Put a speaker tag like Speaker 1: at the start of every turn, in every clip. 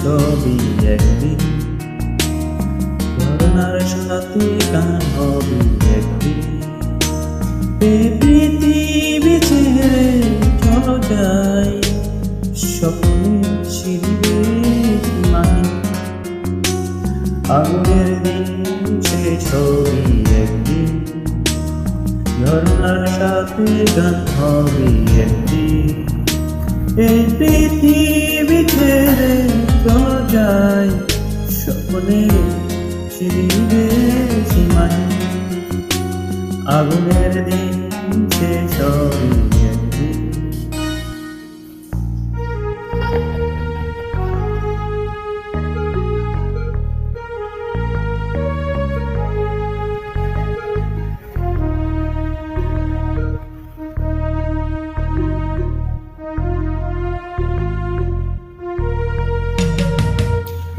Speaker 1: ছবি একদিন, ঝরনার সাথে গান হবে একদিন। পৃথিবী ছেড়ে চলো যাই, স্বপ্নের সিঁড়িতে সীমাহীন। আগুনের দিন সে ছবি একদিন, ঝরনার সাথে গান হবে একদিন। এই পৃথিবী ছেড়ে চলো যাই, স্বপ্নের সিঁড়িতে সীমাহীন। আগুনের দিন শেষ হবে একদিন।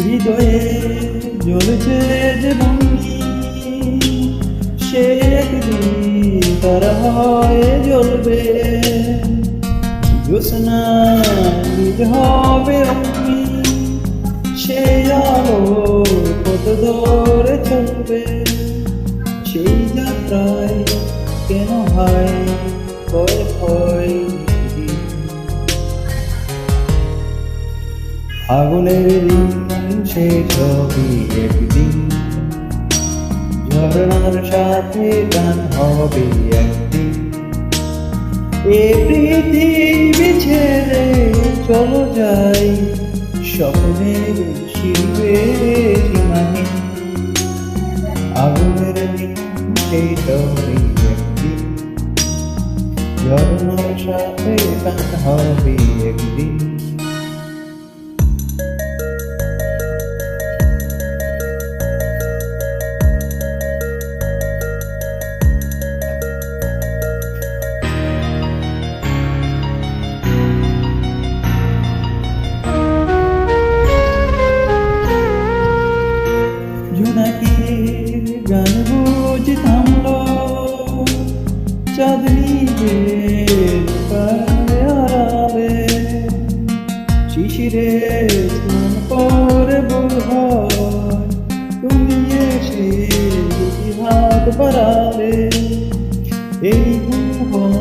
Speaker 1: হৃদয়ে জ্বলছে যে ভঙ্গি, সে একদিন তারা হয়ে জ্বলবে। জ্যোৎস্না হবে অগ্নি, সে আলো কত দূরে চলবে। সেই যাত্রায় কেন হয় ভয় ভয়, আগুনের দিন শেষ হবে একদিন, ঝরনার সাথে গান হবে একদিন। এ পৃথিবী ছেড়ে চলো যাই, স্বপ্নের শিবে সীমাহীন। আগুনের দিন শেষ হবে একদিন, ঝরনার সাথে গান হবে একদিন। জোনাকির গান বুঝি থামলো, চাঁদনি যে আড়ালে। শিশিরে স্নান করে বোধহয় তুমি এসে দুটি হাত বাড়ালে। এই ভুবন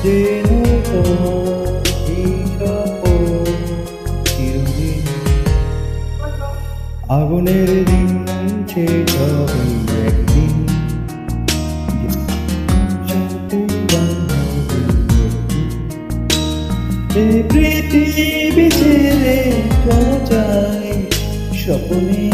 Speaker 1: যেন চিরদিন, আগুনের দিন শেষ হবে একদিন, এই পৃথিবী ছেড়ে চলো যাই, স্বপ্নে